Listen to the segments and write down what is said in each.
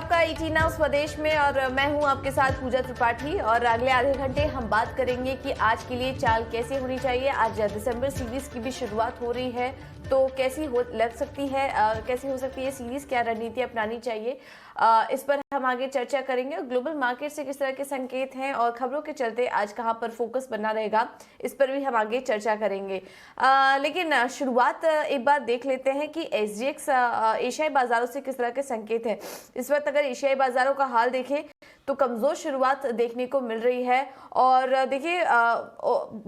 आपका ET now स्वदेश में और मैं हूं आपके साथ पूजा त्रिपाठी। और अगले आधे घंटे हम बात करेंगे कि आज के लिए चाल कैसी होनी चाहिए। आज दिसंबर सीरीज की भी शुरुआत हो रही है, तो कैसी लग सकती है, कैसी हो सकती है सीरीज, क्या रणनीति अपनानी चाहिए, इस पर हम आगे चर्चा करेंगे। ग्लोबल मार्केट से किस तरह के संकेत हैं और खबरों के चलते आज कहां पर फोकस बना रहेगा, इस पर भी हम आगे चर्चा करेंगे। लेकिन शुरुआत एक बार देख लेते हैं कि SGX एशियाई बाजारों से किस तरह के संकेत हैं। इस वक्त अगर एशियाई बाजारों का हाल देखें तो कमजोर शुरुआत देखने को मिल रही है। और देखिए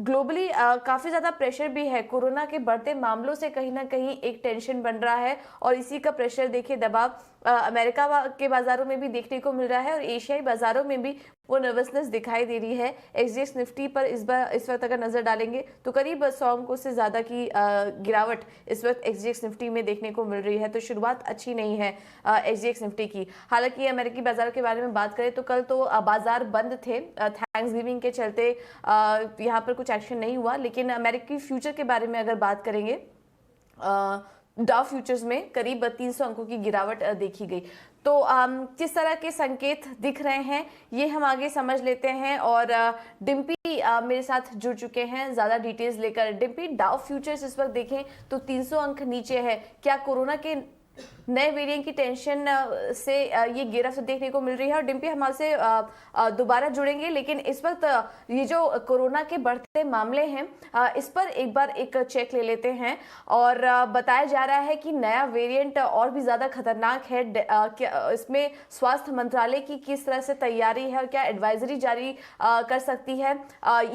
ग्लोबली काफी ज्यादा प्रेशर भी है। कोरोना के बढ़ते मामलों से कहीं ना कहीं एक टेंशन बन रहा है और इसी का प्रेशर देखिए दबाव अमेरिका के बाजारों में भी देखने को मिल रहा है और एशियाई बाजारों में भी वो नर्वसनेस दिखाई दे रही है। SGX निफ्टी पर इस वक्त अगर नजर डालेंगे तो करीब 100 अंकों से ज्यादा की गिरावट इस वक्त SGX निफ्टी में देखने को मिल रही है। तो शुरुआत अच्छी नहीं है SGX निफ्टी की। हालांकि अमेरिकी बाजारों के बारे में बात करें तो कल तो बाजार बंद थे, थैंक्सगिविंग के चलते यहाँ पर कुछ एक्शन नहीं हुआ। लेकिन अमेरिकी फ्यूचर के बारे में अगर बात करेंगे, डाउ फ्यूचर्स में करीब 300 अंकों की गिरावट देखी गई। तो किस तरह के संकेत दिख रहे हैं ये हम आगे समझ लेते हैं। और डिम्पी मेरे साथ जुड़ चुके हैं ज्यादा डिटेल्स लेकर। डिम्पी, डाउ फ्यूचर्स इस वक्त देखें तो 300 अंक नीचे है। क्या कोरोना के नए वेरिएंट की टेंशन से ये गिरफ्त देखने को मिल रही है? और डिम्पी हमारे से दोबारा जुड़ेंगे, लेकिन इस वक्त ये जो कोरोना के बढ़ते मामले हैं इस पर एक बार एक चेक ले लेते हैं। और बताया जा रहा है कि नया वेरिएंट और भी ज्यादा खतरनाक है। इसमें स्वास्थ्य मंत्रालय की किस तरह से तैयारी है और क्या एडवाइजरी जारी कर सकती है,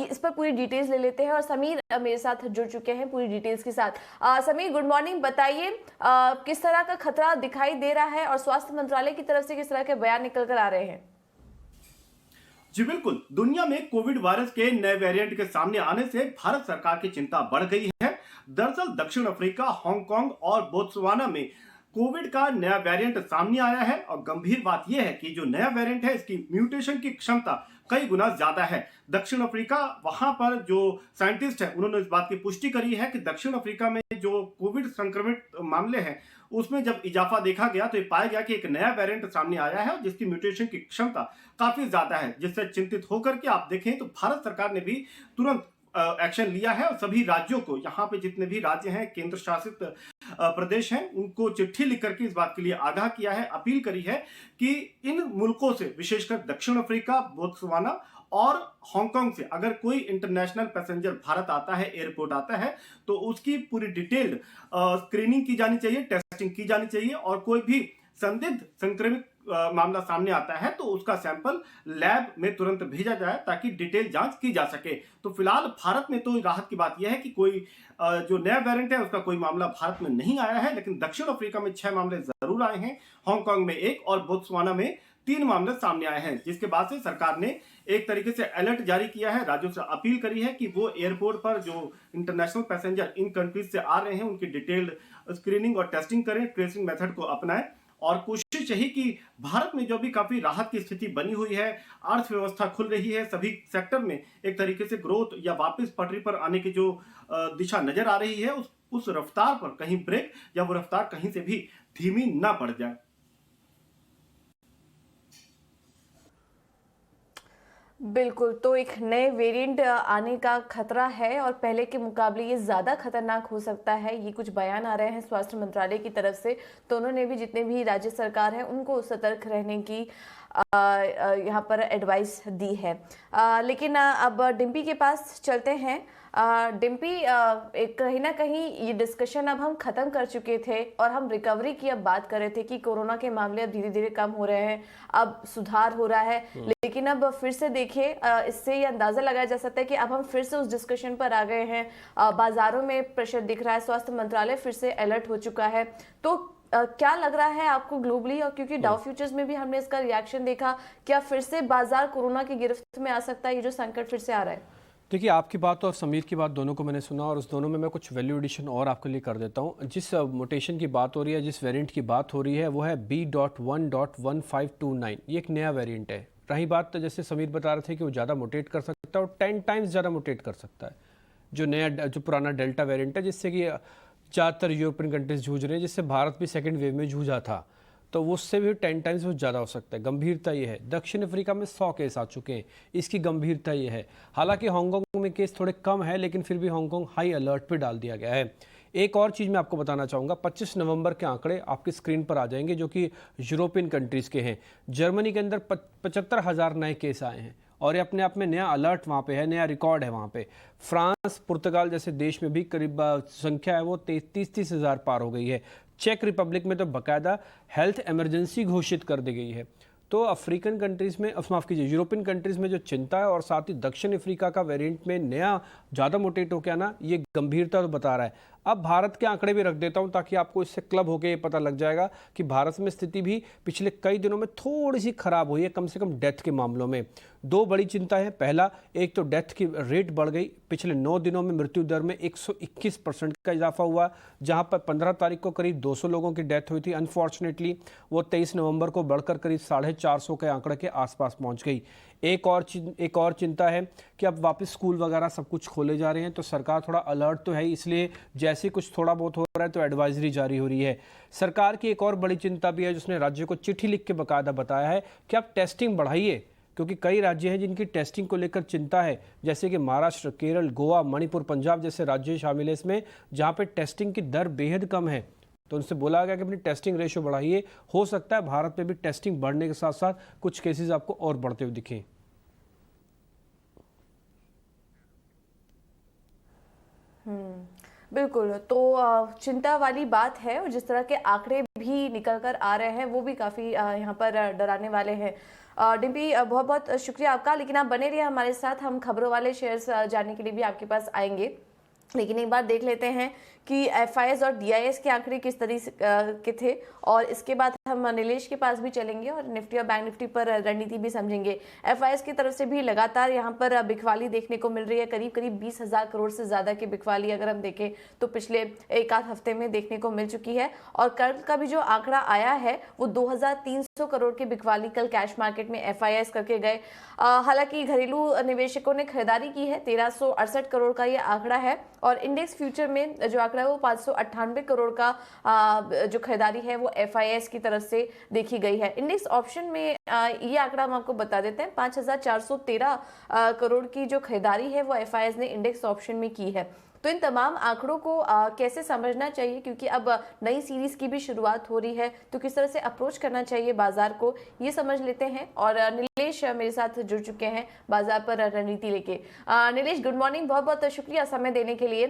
इस पर पूरी डिटेल्स ले लेते हैं। और समीर मेरे साथ जुड़ चुके हैं पूरी डिटेल्स के साथ। Sameer, good morning. बताइए किस तरह का खतरा दिखाई दे रहा है और स्वास्थ्य मंत्रालय की तरफ से किस तरह के बयान निकल कर आ रहे हैं? जी बिल्कुल, दुनिया में कोविड वायरस के नए वेरिएंट के सामने आने से भारत सरकार की चिंता बढ़ गई है। दरअसल दक्षिण अफ्रीका, हांगकांग और बोत्सवाना में कोविड का नया वेरिएंट सामने आया है और गंभीर बात यह है कि जो नया वेरिएंट है इसकी म्यूटेशन की क्षमता कई गुना ज्यादा है। दक्षिण अफ्रीका, वहां पर जो साइंटिस्ट है उन्होंने इस बात की पुष्टि करी है कि दक्षिण अफ्रीका में जो कोविड संक्रमित मामले हैं उसमें जब इजाफा देखा गया तो ये पाया गया कि एक नया वेरिएंट सामने आया है जिसकी म्यूटेशन की क्षमता काफी ज्यादा है। जिससे चिंतित होकर के आप देखें तो भारत सरकार ने भी तुरंत एक्शन लिया है और सभी राज्यों को, यहाँ पे जितने भी राज्य हैं, केंद्र शासित प्रदेश हैं, उनको चिट्ठी लिख करके इस बात के लिए आगाह किया है, अपील करी है कि इन मुल्कों से, विशेषकर दक्षिण अफ्रीका, बोत्सवाना और हांगकांग से अगर कोई इंटरनेशनल पैसेंजर भारत आता है, एयरपोर्ट आता है, तो उसकी पूरी डिटेल्ड स्क्रीनिंग की जानी चाहिए, टेस्टिंग की जानी चाहिए और कोई भी संदिग्ध संक्रमित मामला सामने आता है तो उसका सैंपल लैब में तुरंत भेजा जाए ताकि डिटेल जांच की जा सके। तो फिलहाल भारत में तो राहत की बात यह है कि कोई जो नया वेरिएंट है उसका कोई मामला भारत में नहीं आया है, लेकिन दक्षिण अफ्रीका में 6 मामले जरूर आए हैं, हांगकांग में 1 और बोत्सवाना में 3 मामले सामने आए हैं। जिसके बाद से सरकार ने एक तरीके से अलर्ट जारी किया है, राज्यों से अपील करी है कि वो एयरपोर्ट पर जो इंटरनेशनल पैसेंजर इन कंट्रीज से आ रहे हैं उनकी डिटेल्ड स्क्रीनिंग और टेस्टिंग करें, ट्रेसिंग मेथड को अपनाएं। और कोशिश यही कि भारत में जो भी काफी राहत की स्थिति बनी हुई है, अर्थव्यवस्था खुल रही है, सभी सेक्टर में एक तरीके से ग्रोथ या वापस पटरी पर आने की जो दिशा नजर आ रही है उस रफ्तार पर कहीं ब्रेक या वो रफ्तार कहीं से भी धीमी ना पड़ जाए। बिल्कुल, तो एक नए वेरिएंट आने का खतरा है और पहले के मुकाबले ये ज़्यादा खतरनाक हो सकता है, ये कुछ बयान आ रहे हैं स्वास्थ्य मंत्रालय की तरफ से। तो उन्होंने भी जितने भी राज्य सरकार हैं उनको सतर्क रहने की यहाँ पर एडवाइस दी है। लेकिन अब डिम्पी के पास चलते हैं। डिम्पी, कहीं ना कहीं ये डिस्कशन अब हम खत्म कर चुके थे और हम रिकवरी की अब बात कर रहे थे कि कोरोना के मामले अब धीरे धीरे कम हो रहे हैं, अब सुधार हो रहा है। लेकिन अब फिर से देखिए, इससे ये अंदाजा लगाया जा सकता है कि अब हम फिर से उस डिस्कशन पर आ गए हैं। बाजारों में प्रेशर दिख रहा है, स्वास्थ्य मंत्रालय फिर से अलर्ट हो चुका है। तो क्या लग रहा है आपको ग्लोबली, और क्योंकि डाउ फ्यूचर्स में भी हमने इसका रिएक्शन देखा, क्या फिर से बाजार कोरोना की गिरफ्त में आ सकता है? ये जो संकट फिर से आ रहा है। देखिए, आपकी बात और समीर की बात दोनों को मैंने सुना और उस दोनों में मैं कुछ वैल्यू एडिशन और आपके लिए कर देता हूँ। जिस मोटेशन की बात हो रही है, जिस वेरिएंट की बात हो रही है, वो है B.1.1529। ये एक नया वेरिएंट है। रही बात, जैसे समीर बता रहे थे कि वो ज़्यादा मोटेट कर सकता है और 10 टाइम्स ज़्यादा मोटेट कर सकता है। जो पुराना डेल्टा वेरिएंट है, जिससे कि ज़्यादातर यूरोपियन कंट्रीज जूझ रहे हैं, जिससे भारत भी सेकेंड वेव में जूझा था। तो वो उससे भी 10 टाइम्स वो ज़्यादा हो सकता है। गंभीरता ये है। दक्षिण अफ्रीका में 100 केस आ चुके हैं, इसकी गंभीरता ये है। हालांकि हांगकांग में केस थोड़े कम है, लेकिन फिर भी हांगकांग हाई अलर्ट पे डाल दिया गया है। एक और चीज़ मैं आपको बताना चाहूँगा, 25 नवंबर के आंकड़े आपकी स्क्रीन पर आ जाएंगे, जो कि यूरोपियन कंट्रीज़ के हैं। जर्मनी के अंदर 75,000 नए केस आए हैं और ये अपने आप में नया अलर्ट वहाँ पे है, नया रिकॉर्ड है वहाँ पे। फ्रांस, पुर्तगाल जैसे देश में भी करीब संख्या है वो 30-30 हज़ार पार हो गई है। चेक रिपब्लिक में तो बाकायदा हेल्थ इमरजेंसी घोषित कर दी गई है। तो अफ्रीकन कंट्रीज़ में, माफ़ कीजिए, यूरोपियन कंट्रीज़ में जो चिंता है और साथ ही दक्षिण अफ्रीका का वेरिएंट में नया ज़्यादा मोटेट हो के आना, ये गंभीरता तो बता रहा है। अब भारत के आंकड़े भी रख देता हूं ताकि आपको इससे क्लब होके ये पता लग जाएगा कि भारत में स्थिति भी पिछले कई दिनों में थोड़ी सी खराब हुई है, कम से कम डेथ के मामलों में। दो बड़ी चिंता है। पहला, एक तो डेथ की रेट बढ़ गई। पिछले 9 दिनों में मृत्यु दर में 121% का इजाफा हुआ, जहां पर 15 तारीख को करीब 200 लोगों की डेथ हुई थी। अनफॉर्चुनेटली वो 23 नवंबर को बढ़कर करीब 450 के आंकड़े के आसपास पहुंच गई। एक और चिंता है कि अब वापस स्कूल वगैरह सब कुछ खोले जा रहे हैं, तो सरकार थोड़ा अलर्ट तो है, इसलिए जैसे कुछ थोड़ा बहुत हो रहा है तो एडवाइजरी जारी हो रही है। सरकार की एक और बड़ी चिंता भी है, जिसने राज्य को चिट्ठी लिख के बाकायदा बताया है कि आप टेस्टिंग बढ़ाइए, क्योंकि कई राज्य हैं जिनकी टेस्टिंग को लेकर चिंता है, जैसे कि महाराष्ट्र, केरल, गोवा, मणिपुर, पंजाब जैसे राज्य शामिल है इसमें, जहां पे टेस्टिंग की दर बेहद कम है। तो उनसे बोला गया कि अपनी टेस्टिंग रेशो बढ़ाइए। हो सकता है भारत में भी टेस्टिंग बढ़ने के साथ साथ कुछ केसेस आपको और बढ़ते हुए दिखें। बिल्कुल। तो चिंता वाली बात है, और जिस तरह के आंकड़े भी निकल कर आ रहे हैं वो भी काफ़ी यहाँ पर डराने वाले हैं। डिम्पी, बहुत बहुत शुक्रिया आपका, लेकिन आप बने रहिए हमारे साथ। हम खबरों वाले शेयर्स जानने के लिए भी आपके पास आएंगे, लेकिन एक बार देख लेते हैं कि एफआईएस और डीआईएस के आंकड़े किस तरीके के थे, और इसके बाद हम नीलेश के पास भी चलेंगे और निफ्टी और बैंक निफ्टी पर रणनीति भी समझेंगे। एफआईएस की तरफ से भी लगातार यहाँ पर बिकवाली देखने को मिल रही है। करीब करीब 20,000 करोड़ से ज़्यादा की बिकवाली अगर हम देखें तो पिछले एक आध हफ्ते में देखने को मिल चुकी है। और कल का भी जो आंकड़ा आया है वो 2,300 करोड़ की बिकवाली कल कैश मार्केट में एफआईएस करके गए। हालांकि घरेलू निवेशकों ने खरीदारी की है, 1368 करोड़ का ये आंकड़ा है, और इंडेक्स फ्यूचर में जो आंकड़ा है वो 598 करोड़ का जो खरीदारी है वो एफआईएस की तरफ से देखी गई है। इंडेक्स ऑप्शन में ये आंकड़ा हम आपको बता देते हैं, 5,413 करोड़ की जो खरीदारी है वो एफआईएस ने इंडेक्स ऑप्शन में की है। तो इन तमाम आंकड़ों को कैसे समझना चाहिए, क्योंकि अब नई सीरीज की भी शुरुआत हो रही है, तो किस तरह से अप्रोच करना चाहिए बाजार को, ये समझ लेते हैं। और नीलेश मेरे साथ जुड़ चुके हैं बाजार पर रणनीति लेके। नीलेश, गुड मॉर्निंग, बहुत बहुत शुक्रिया समय देने के लिए।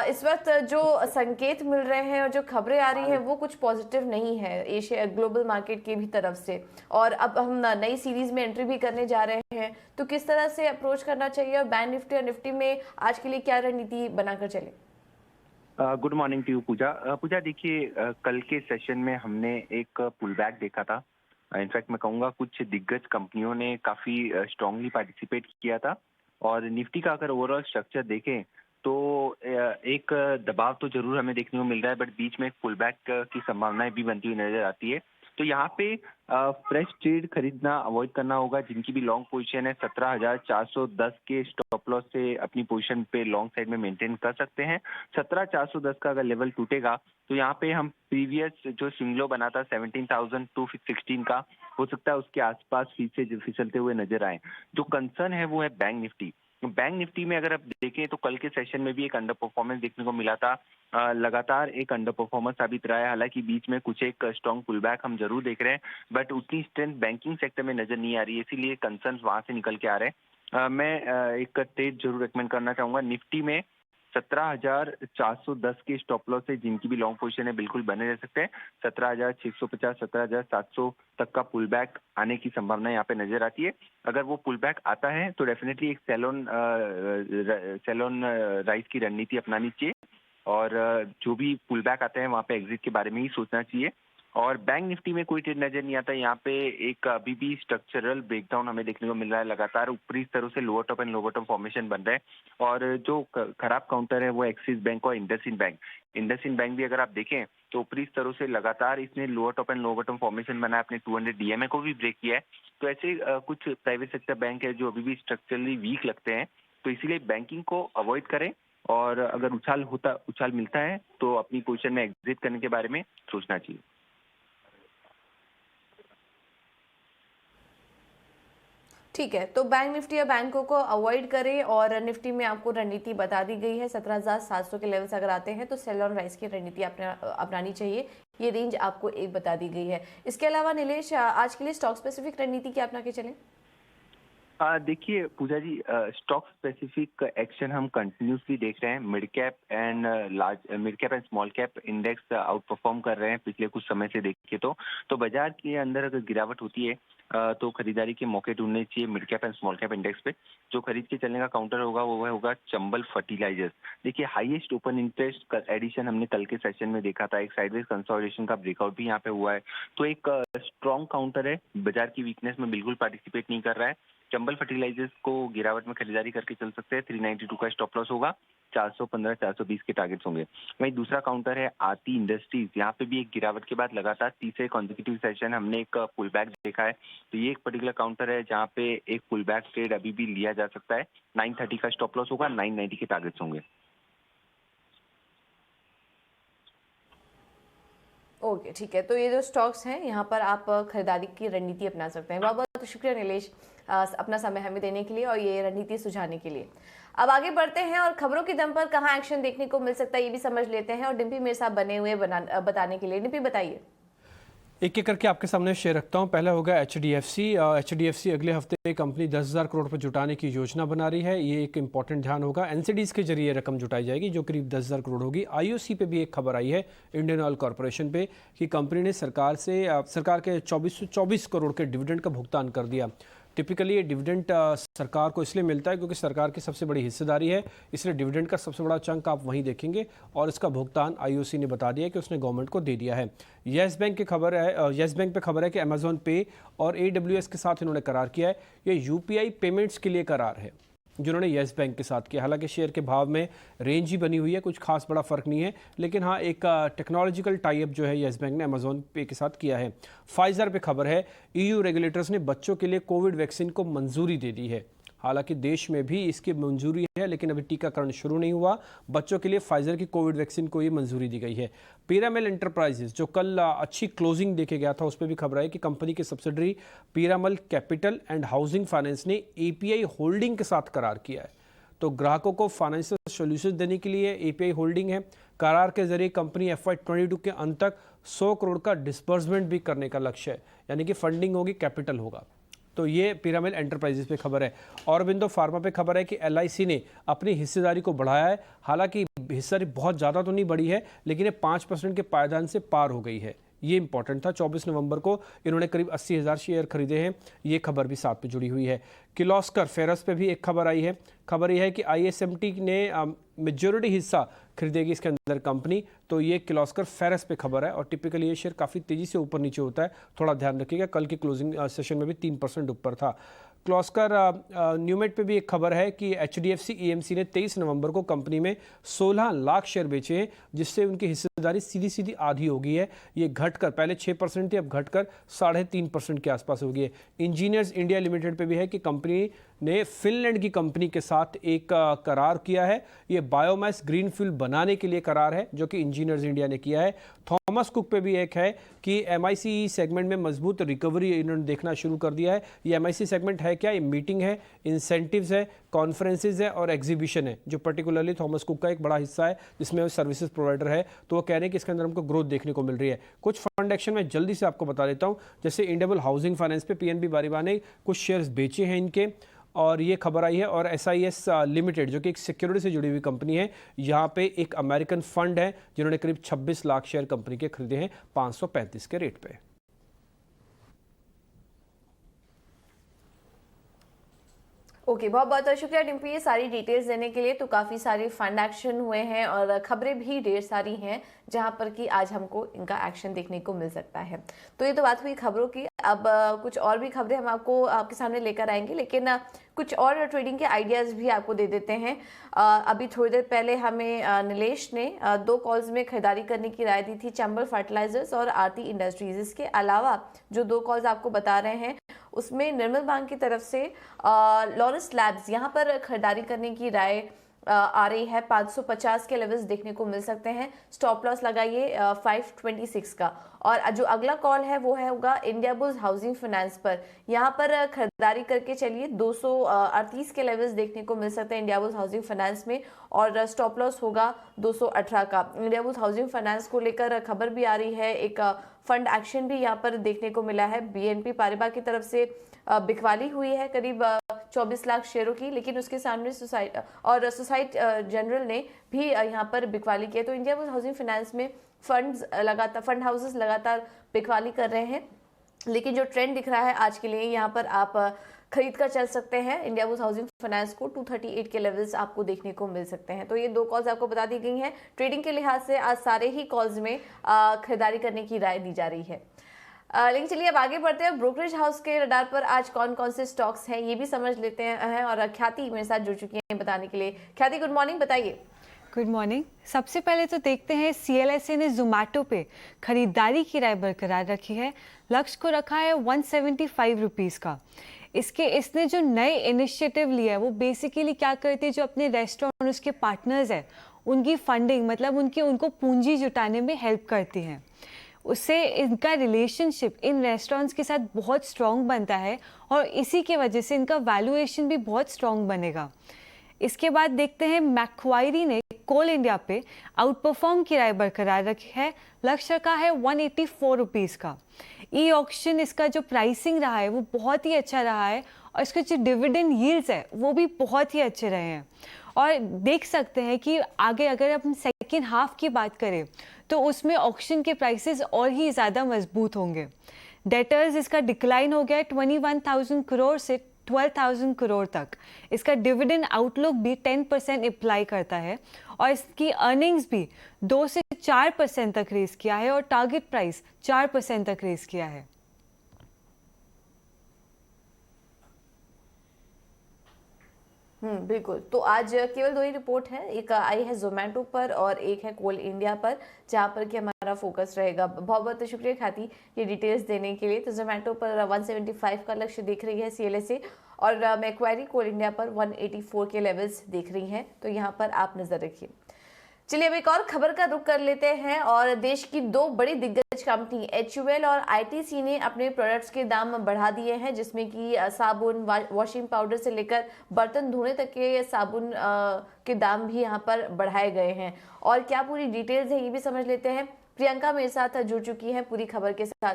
इस वक्त जो संकेत मिल रहे हैं और जो खबरें आ रही हैं वो कुछ पॉजिटिव नहीं है एशिया ग्लोबल मार्केट की भी तरफ से, और अब हम नई सीरीज में एंट्री भी करने जा रहे हैं, तो किस तरह से अप्रोच करना चाहिए, और बैंक निफ्टी और निफ्टी में आज के लिए क्या रणनीति बनाकर चले? गुड मॉर्निंग टू यू पूजा। पूजा, देखिए, कल के सेशन में हमने एक पुल बैक देखा था। इनफैक्ट मैं कहूँगा कुछ दिग्गज कंपनियों ने काफ़ी स्ट्रांगली पार्टिसिपेट किया था, और निफ्टी का अगर ओवरऑल स्ट्रक्चर देखें तो एक दबाव तो जरूर हमें देखने को मिल रहा है, बट बीच में एक पुल बैक की संभावनाएं भी बनती हुई नजर आती है। तो यहाँ पे फ्रेश ट्रेड खरीदना अवॉइड करना होगा। जिनकी भी लॉन्ग पोजीशन है, 17,410 के स्टॉप लॉस से अपनी पोजीशन पे लॉन्ग साइड में मेंटेन कर सकते हैं। 17,410 का अगर लेवल टूटेगा तो यहाँ पे हम प्रीवियस जो स्विंग लो बना था 17,216 का, हो सकता है उसके आसपास फिर से फिसलते हुए नजर आए। जो कंसर्न है वो है बैंक निफ्टी। बैंक निफ्टी में अगर आप देखें तो कल के सेशन में भी एक अंडर परफॉर्मेंस देखने को मिला था। लगातार एक अंडर परफॉर्मेंस साबित रहा है। हालांकि बीच में कुछ एक स्ट्रॉन्ग पुल बैक हम जरूर देख रहे हैं, बट उतनी स्ट्रेंथ बैंकिंग सेक्टर में नजर नहीं आ रही है, इसीलिए कंसर्न वहां से निकल के आ रहे हैं। मैं एक ट्रेड जरूर रेकमेंड करना चाहूंगा निफ्टी में। 17,410 के स्टॉप लॉस है, जिनकी भी लॉन्ग पोजीशन है बिल्कुल बने रह सकते हैं। 17,650, 17,700 तक का पुल बैक आने की संभावना यहाँ पे नजर आती है। अगर वो पुल बैक आता है तो डेफिनेटली एक सेलोन राइज की रणनीति अपनानी चाहिए, और जो भी पुल बैक आते हैं वहाँ पे एग्जिट के बारे में ही सोचना चाहिए। और बैंक निफ्टी में कोई ट्रेड नजर नहीं आता। यहाँ पे एक अभी भी स्ट्रक्चरल ब्रेकडाउन हमें देखने को मिल रहा है। लगातार ऊपरी स्तरों से lower top and lower top formation बन रहे हैं, और जो खराब काउंटर है वो एक्सिस बैंक और इंडसइंड बैंक। इंडसइंड बैंक भी अगर आप देखें तो ऊपरी स्तरों से लगातार इसने lower top and lower top formation बनाया, अपने 200 डीएमए को भी ब्रेक किया है। तो ऐसे कुछ प्राइवेट सेक्टर बैंक है जो अभी भी स्ट्रक्चरली वीक लगते हैं, तो इसीलिए बैंकिंग को अवॉइड करें, और अगर उछाल मिलता है तो अपनी पोजीशन में एग्जिट करने के बारे में सोचना चाहिए। ठीक है, तो बैंक निफ्टी या बैंकों को अवॉइड करें और निफ्टी में आपको रणनीति बता दी गई है। 17,700 के लेवल से अगर आते हैं तो सेल ऑन राइज की रणनीति अपनानी चाहिए। ये रेंज आपको एक बता दी गई है। इसके अलावा नीलेश, आज के लिए स्टॉक स्पेसिफिक रणनीति क्या अपना के चलें? देखिए पूजा जी, स्टॉक स्पेसिफिक एक्शन हम कंटिन्यूसली देख रहे हैं। Mid cap and small cap index out perform कर रहे हैं पिछले कुछ समय से देखिए तो बाजार के अंदर अगर गिरावट होती है तो खरीदारी के मौके ढूंढने चाहिए mid cap and small cap index पे। जो खरीद के चलने का काउंटर होगा वो होगा चंबल फर्टिलाइजर्स। देखिए हाईएस्ट ओपन इंटरेस्ट एडिशन हमने कल के सेशन में देखा था, एक साइडवेज कंसोलिडेशन का ब्रेकआउट भी यहाँ पे हुआ है, तो एक स्ट्रॉन्ग काउंटर है। बाजार की वीकनेस में बिल्कुल पार्टिसिपेट नहीं कर रहा है। चंबल फर्टिलाइजर्स को गिरावट में खरीदारी करके चल सकते हैं। 392 का स्टॉप लॉस होगा, 415 420 के टारगेट्स होंगे। वहीं दूसरा काउंटर है आरती इंडस्ट्रीज। यहाँ पे भी एक गिरावट के बाद लगातार तीसरे कॉन्जिक्यूटिव सेशन हमने एक पुल बैक देखा है, तो ये एक पर्टिकुलर काउंटर है जहाँ पे एक पुल बैक ट्रेड अभी भी लिया जा सकता है। 930 का स्टॉप लॉस होगा, 990 के टारगेट्स होंगे। ओके, ठीक है, तो ये जो स्टॉक्स हैं यहाँ पर आप खरीदारी की रणनीति अपना सकते हैं। बहुत बहुत शुक्रिया नीलेश अपना समय हमें देने के लिए और ये रणनीति सुझाने के लिए। अब आगे बढ़ते हैं और खबरों की दम पर कहाँ एक्शन देखने को मिल सकता है ये भी समझ लेते हैं और डिम्पी मेरे साथ बने हुए बताने के लिए। डिम्पी बताइए। एक एक करके आपके सामने शेयर रखता हूं। पहला होगा एचडीएफसी अगले हफ्ते कंपनी 10,000 करोड़ रुपए जुटाने की योजना बना रही है। ये एक इंपॉर्टेंट ध्यान होगा। एनसीडीज के जरिए रकम जुटाई जाएगी जो करीब 10,000 करोड़ होगी। आईओसी पे भी एक खबर आई है इंडियन ऑयल कॉरपोरेशन पे कि कंपनी ने सरकार के 2424 करोड़ के डिविडेंड का भुगतान कर दिया। टिपिकली ये डिविडेंड सरकार को इसलिए मिलता है क्योंकि सरकार की सबसे बड़ी हिस्सेदारी है, इसलिए डिविडेंड का सबसे बड़ा चंक आप वहीं देखेंगे और इसका भुगतान आईओसी ने बता दिया कि उसने गवर्नमेंट को दे दिया है। येस बैंक पे खबर है कि अमेजॉन पे और AWS के साथ इन्होंने करार किया है। ये यूपीआई पेमेंट्स के लिए करार है जिन्होंने येस बैंक के साथ किया। हालांकि शेयर के भाव में रेंज ही बनी हुई है, कुछ खास बड़ा फर्क नहीं है, लेकिन हाँ एक टेक्नोलॉजिकल टाई अप जो है येस बैंक ने अमेजॉन पे के साथ किया है। फाइजर पे खबर है EU रेगुलेटर्स ने बच्चों के लिए कोविड वैक्सीन को मंजूरी दे दी है। हालांकि देश में भी इसकी मंजूरी है लेकिन अभी टीकाकरण शुरू नहीं हुआ। बच्चों के लिए फाइजर की कोविड वैक्सीन को ये मंजूरी दी गई है। पीरामल एंटरप्राइजेस जो कल अच्छी क्लोजिंग देखे गया था उस पर भी खबर है कि कंपनी की subsidiary Piramal capital and housing finance ने API होल्डिंग के साथ करार किया है। तो ग्राहकों को फाइनेंशियल सॉल्यूशन देने के लिए API होल्डिंग है। करार के जरिए कंपनी FY22 के अंत तक 100 करोड़ का डिस्बर्समेंट भी करने का लक्ष्य है, यानी कि फंडिंग होगी, कैपिटल होगा। तो ये पिरामिड एंटरप्राइजेस पे खबर है। औरबिंदो फार्मा पे खबर है कि LIC ने अपनी हिस्सेदारी को बढ़ाया है। हालांकि हिस्सेदारी बहुत ज़्यादा तो नहीं बढ़ी है लेकिन ये 5% के पायदान से पार हो गई है। ये इंपॉर्टेंट था। 24 नवंबर को इन्होंने करीब 80,000 शेयर खरीदे हैं। ये खबर भी साथ में जुड़ी हुई है। किर्लोस्कर फेरस पे भी एक खबर आई है। खबर यह है कि ISMT ने मेजॉरिटी हिस्सा खरीदेगी इसके अंदर कंपनी। तो ये किर्लोस्कर फेरस पे खबर है और टिपिकली ये शेयर काफ़ी तेज़ी से ऊपर नीचे होता है, थोड़ा ध्यान रखिएगा। कल के क्लोजिंग सेशन में भी 3% ऊपर था। किर्लोस्कर न्यूमेट पे भी एक खबर है कि HDFC EMC ने 23 नवंबर को कंपनी में 16 लाख शेयर बेचे हैं जिससे उनकी हिस्सेदारी सीधी आधी हो गई है। ये घटकर पहले 6% थी, अब घटकर 3.5% के आसपास हो गई है। इंजीनियर्स इंडिया लिमिटेड पे भी है कि कंपनी ने फिनलैंड की कंपनी के साथ एक करार किया है। ये बायोमास ग्रीन फ्यूल बनाने के लिए करार है जो कि इंजीनियर्स इंडिया ने किया है। थॉमस कुक पे भी एक है कि MIC सेगमेंट में मजबूत रिकवरी इन्होंने देखना शुरू कर दिया है। ये MIC सेगमेंट है क्या? ये मीटिंग है, इंसेंटिव्स है, कॉन्फ्रेंसेज है और एग्जीबिशन है जो पर्टिकुलरली थॉमस कुक का एक बड़ा हिस्सा है जिसमें वो सर्विसेज प्रोवाइडर है। तो वो कह रहे हैं कि इसके अंदर हमको ग्रोथ देखने को मिल रही है। कुछ फंड एक्शन में जल्दी से आपको बता देता हूँ, जैसे इंडियन हाउसिंग फाइनेंस पे PNB बारीबा ने कुछ शेयर्स बेचे हैं इनके और ये खबर आई है। और SIS लिमिटेड जो कि एक सिक्योरिटी से जुड़ी हुई कंपनी है, यहाँ पे एक अमेरिकन फंड है जिन्होंने करीब 26 लाख शेयर कंपनी के खरीदे हैं 535 के रेट पे। ओके, बहुत बहुत शुक्रिया डिम्पी ये सारी डिटेल्स देने के लिए। तो काफ़ी सारे फंड एक्शन हुए हैं और खबरें भी ढेर सारी हैं जहां पर कि आज हमको इनका एक्शन देखने को मिल सकता है। तो ये तो बात हुई खबरों की। अब कुछ और भी खबरें हम आपके सामने लेकर आएंगे, लेकिन कुछ और ट्रेडिंग के आइडियाज़ भी आपको दे देते हैं। अभी थोड़ी देर पहले हमें नीलेश ने 2 कॉल्स में खरीदारी करने की राय दी थी, चंबल फर्टिलाइजर्स और आरती इंडस्ट्रीज। इसके अलावा जो 2 कॉल्स आपको बता रहे हैं उसमें निर्मल बैंक की तरफ से लॉरेंस लैब्स यहाँ पर खरीदारी करने की राय आ रही है। 550 के लेवल्स देखने को मिल सकते हैं। स्टॉप लॉस लगाइए 526 का। और जो अगला कॉल है वो है होगा इंडिया बुल्स हाउसिंग फाइनेंस पर। यहाँ पर खरीदारी करके चलिए। 238 के लेवल्स देखने को मिल सकते हैं इंडिया बुल्स हाउसिंग फाइनेंस में, और स्टॉप लॉस होगा 218 का। इंडिया बुल्स हाउसिंग फाइनेंस को लेकर खबर भी आ रही है, एक फंड एक्शन भी यहाँ पर देखने को मिला है। बीएनपी पारिवार की तरफ से बिकवाली हुई है करीब 24 लाख शेयरों की, लेकिन उसके सामने सोसाइटी जनरल ने भी यहाँ पर बिकवाली की है। तो इंडिया बुल्स हाउसिंग फाइनेंस में फंड हाउसेस लगातार बिकवाली कर रहे हैं, लेकिन जो ट्रेंड दिख रहा है आज के लिए, यहाँ पर आप खरीद कर चल सकते हैं। इंडिया बुल्स हाउसिंग फाइनेंस को 238 के लेवल्स आपको देखने को मिल सकते हैं। तो ये 2 कॉल्स आपको बता दी गई हैं। ट्रेडिंग के लिहाज से आज सारे ही कॉल्स में खरीदारी करने की राय दी जा रही है। लेकिन चलिए अब आगे बढ़ते हैं। ब्रोकरेज हाउस के रडार पर आज कौन कौन से स्टॉक्स हैं ये भी समझ लेते हैं, और ख्याति मेरे साथ जुड़ चुकी हैं बताने के लिए। ख्याति, गुड मॉर्निंग, बताइए। Good morning. सबसे पहले तो देखते हैं CLSA ने जोमेटो पे खरीदारी की राय बरकरार रखी है। लक्ष्य को रखा है 175 रुपीज़ का। इसने जो नए इनिशिएटिव लिया है वो बेसिकली क्या करते हैं, जो अपने रेस्टोरेंट और उसके पार्टनर्स हैं उनकी फंडिंग, मतलब उनको पूंजी जुटाने में हेल्प करती हैं। उससे इनका रिलेशनशिप इन रेस्टोरेंट्स के साथ बहुत स्ट्रॉन्ग बनता है, और इसी के वजह से इनका वैल्यूएशन भी बहुत स्ट्रॉन्ग बनेगा। इसके बाद देखते हैं मैक्वायरी ने कोल इंडिया पे आउट परफॉर्म की राय बरकरार रखी है। लक्ष्य का है 184 रुपीज़ का। ई ऑक्शन इसका जो प्राइसिंग रहा है वो बहुत ही अच्छा रहा है, और इसके जो डिविडेंड यील्ड्स है वो भी बहुत ही अच्छे रहे हैं। और देख सकते हैं कि आगे अगर हम सेकेंड हाफ की बात करें तो उसमें ऑक्शन के प्राइसेस और ही ज़्यादा मजबूत होंगे। डेटर्स इसका डिक्लाइन हो गया है 21,000 करोड़ से 12,000 करोड़ तक। इसका डिविडेंड आउटलुक भी 10% अप्लाई करता है, और इसकी अर्निंग्स भी 2 से 4% तक रेस किया है, और टारगेट प्राइस 4% तक रेस किया है। बिल्कुल। तो आज केवल 2 ही रिपोर्ट है, एक आई है जोमेटो पर और एक है कोल इंडिया पर, जहां पर कि हमारा फोकस रहेगा। बहुत बहुत शुक्रिया ख्याति ये डिटेल्स देने के लिए। तो जोमेटो पर 175 का लक्ष्य देख रही है CLSA, और मैक्वायरी कोल इंडिया पर 184 के लेवल्स देख रही हैं। तो यहाँ पर आप नजर रखिए। चलिए अब एक और खबर का रुख कर लेते हैं, और देश की 2 बड़ी दिग्गज कंपनी HUL और ITC ने अपने प्रोडक्ट्स के दाम बढ़ा दिए हैं, जिसमें कि साबुन, वॉशिंग पाउडर से लेकर बर्तन धोने तक के साबुन के दाम भी यहाँ पर बढ़ाए गए हैं। और क्या पूरी डिटेल्स है ये भी समझ लेते हैं। प्रियंका मेरे साथ जुड़ चुकी है पूरी खबर के साथ।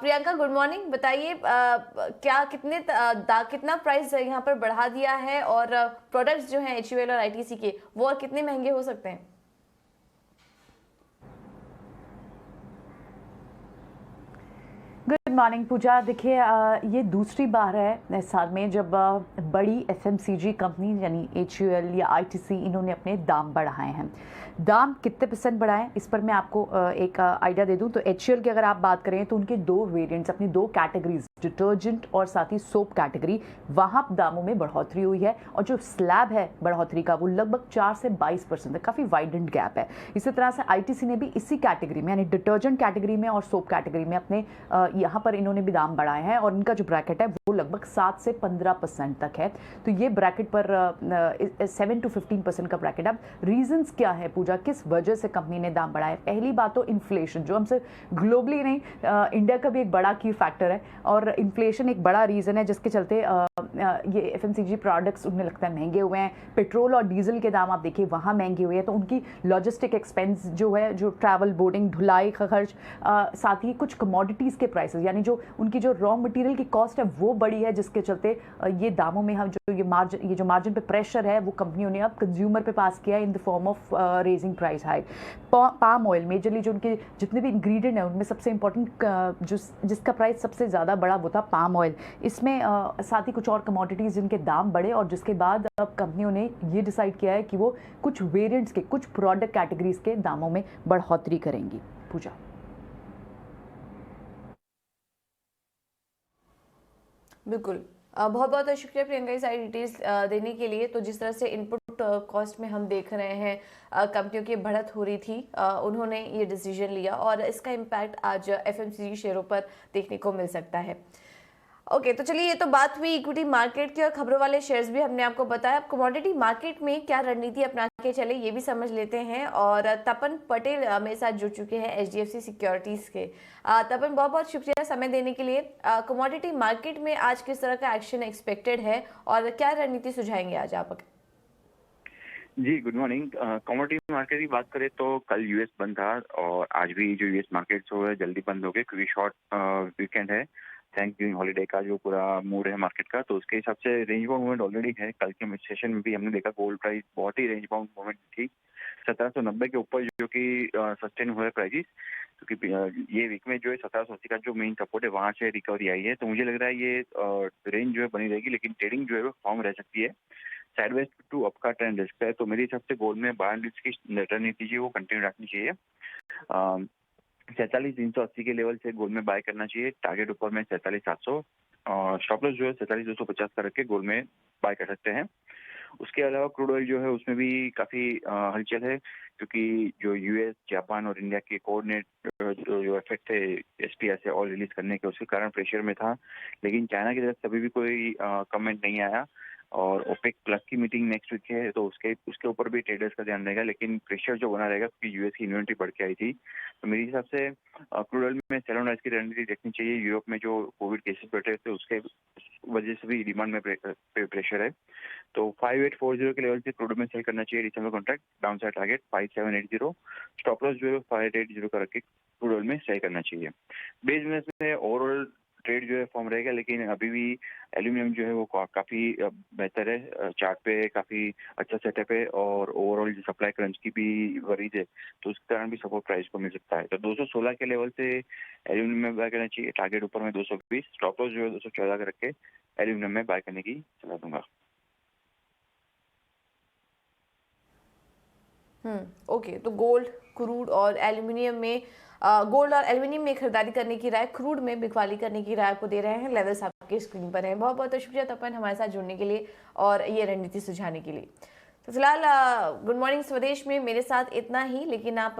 प्रियंका, गुड मॉर्निंग, बताइए क्या कितना प्राइस यहाँ पर बढ़ा दिया है, और प्रोडक्ट्स जो हैं HUL और ITC के वो और कितने महंगे हो सकते हैं? गुड मॉर्निंग पूजा। देखिए ये दूसरी बार है इस साल में जब बड़ी FMCG कंपनी यानी HUL या ITC इन्होंने अपने दाम बढ़ाए हैं। दाम कितने % बढ़ाएं इस पर मैं आपको एक आइडिया दे दूं। तो HUL की अगर आप बात करें तो उनके 2 वेरिएंट्स, अपनी 2 कैटेगरीज, डिटर्जेंट और साथ ही सोप कैटेगरी, वहाँ दामों में बढ़ोतरी हुई है, और जो स्लैब है बढ़ोतरी का वो लगभग 4 से 22% है, काफ़ी वाइडेंड गैप है। इसी तरह से ITC ने भी इसी कैटेगरी में यानी डिटर्जेंट कैटेगरी में और सोप कैटेगरी में अपने यहाँ पर इन्होंने भी दाम बढ़ाए हैं, और इनका जो ब्रैकेट है वो लगभग 7 से 15% तक है। तो ये ब्रैकेट पर 7 to 15% का ब्रैकेट। अब रीजंस क्या है पूजा, किस वजह से कंपनी ने दाम बढ़ाए? पहली बात तो इन्फ्लेशन, जो हमसे ग्लोबली नहीं इंडिया का भी एक बड़ा की फैक्टर है, और इन्फ्लेशन एक बड़ा रीज़न है जिसके चलते ये FMCG प्रोडक्ट्स उन्हें लगता है महंगे हुए हैं। पेट्रोल और डीजल के दाम आप देखिए वहाँ महंगे हुए हैं, तो उनकी लॉजिस्टिक एक्सपेंस जो है, जो ट्रैवल, बोर्डिंग, ढुलाई का खर्च, साथ ही कुछ कमोडिटीज़ के प्राइसेस यानी जो उनकी जो रॉ मटेरियल की कॉस्ट है वो बड़ी है, जिसके चलते ये दामों में हम जो ये मार्जिन पे प्रेशर है वो कंपनियों ने अब कंज्यूमर पे पास किया है in the form of raising price hike. Palm oil majorly जो उनके जितने भी इंग्रेडिएंट हैं उनमें सबसे इंपॉर्टेंट जिसका प्राइस सबसे ज़्यादा बढ़ा वो था पाम ऑयल। इसमें साथ ही कुछ और कमोडिटीज़ जिनके दाम बढ़े, और जिसके बाद अब कंपनियों ने ये डिसाइड किया है कि वो कुछ वेरिएंट्स के, कुछ प्रोडक्ट कैटेगरीज के दामों में बढ़ोतरी करेंगी। पूजा, बिल्कुल, बहुत बहुत शुक्रिया प्रियंका ये सारी डिटेल्स देने के लिए। तो जिस तरह से इनपुट कॉस्ट में हम देख रहे हैं कंपनियों की बढ़त हो रही थी, उन्होंने ये डिसीजन लिया, और इसका इम्पैक्ट आज FMCG शेयरों पर देखने को मिल सकता है। ओके, तो चलिए ये तो बात हुई इक्विटी मार्केट की और खबरों वाले शेयर्स भी हमने आपको बताया। अब कमोडिटी मार्केट में क्या रणनीति अपना के चले ये भी समझ लेते हैं और तपन पटेल मेरे साथ जुड़ चुके हैं एचडीएफसी सिक्योरिटीज के। तपन, बहुत बहुत शुक्रिया समय देने के लिए। कमोडिटी मार्केट में आज किस तरह का एक्शन एक्सपेक्टेड है और क्या रणनीति सुझाएंगे आज आप? जी, गुड मॉर्निंग। कमोडिटी मार्केट की बात करें तो कल यूएस बंद था और आज भी जो यूएस मार्केट्स हो है जल्दी बंद हो गए क्योंकि शॉर्ट वीकेंड है, थैंक्सगिविंग हॉलीडे का जो पूरा मूड है मार्केट का, तो उसके हिसाब से रेंज बाउंड मूवमेंट ऑलरेडी है। कल के सेशन में भी हमने देखा गोल्ड प्राइस बहुत ही रेंज बाउंड मूवमेंट थी 1790 के ऊपर, जो कि सस्टेन हुआ है प्राइजेस, क्योंकि ये वीक में जो है 1780 का जो मेन सपोर्ट है वहां से रिकवरी आई है। तो मुझे लग रहा है ये रेंज जो है बनी रहेगी, लेकिन ट्रेडिंग जो है वो फॉर्म रह सकती है। साइडवेज टू अप का ट्रेंड रिस्क है, तो मेरे हिसाब से गोल्ड में बाय एंड रिस्क की रणनीति जो वो कंटिन्यू रखनी चाहिए। 47,380 के लेवल से गोल्ड में बाय करना चाहिए, टारगेट ऊपर में 47,700 और स्टॉप लॉस जो है 47,250 का रख के गोल्ड में बाय कर सकते हैं। उसके अलावा क्रूड ऑयल जो है उसमें भी काफी हलचल है, क्योंकि जो यूएस, जापान और इंडिया के कोऑर्डिनेट जो इफेक्ट थे एसपीआर से ऑयल रिलीज करने के, उसके कारण प्रेशर में था, लेकिन चाइना की तरफ से अभी भी कोई कमेंट नहीं आया और ओपेक प्लस की मीटिंग नेक्स्ट वीक है, तो उसके ऊपर भी ट्रेडर्स का ध्यान रहेगा, लेकिन प्रेशर जो बना रहेगा क्योंकि यूएस की इन्वेंट्री बढ़ के आई थी। तो मेरे हिसाब से क्रूड ऑयल में सेल ऑन राइज की रणनीति देखनी चाहिए। यूरोप में जो कोविड केसेस बढ़ रहे थे उसके वजह से भी डिमांड में प्रेशर है, तो 5840 के लेवल से क्रूड में सेल करना चाहिए दिसंबर contract, downside target 5780, stop loss जो है 5880 का रख के क्रूड ऑयल में सेल करना चाहिए। बेस बिजनेस में ओवरऑल ट्रेड जो है फॉर्म रहेगा, लेकिन अभी भी एल्यूमिनियम जो है वो काफी बेहतर है, चार्ट पे काफी अच्छा सेटअप है और ओवरऑल जो सप्लाई क्रंच की भी वरीज है, तो उस कारण भी सपोर्ट प्राइस को मिल सकता है। तो 216 के लेवल से एल्यूमिनियम में बाय करना चाहिए, टारगेट ऊपर में 220, स्टॉप लॉस जो है 214 का रख के एल्यूमिनियम में बाय करने की सलाह दूंगा। ओके, तो गोल्ड, क्रूड और एल्यूमिनियम में गोल्ड और एल्यूमिनियम में खरीदारी करने की राय, क्रूड में बिकवाली करने की राय आपको दे रहे हैं। लेवल्स आपके स्क्रीन पर हैं। बहुत बहुत शुक्रिया तपन हमारे साथ जुड़ने के लिए और ये रणनीति सुझाने के लिए। तो फिलहाल गुड मॉर्निंग स्वदेश में मेरे साथ इतना ही, लेकिन आप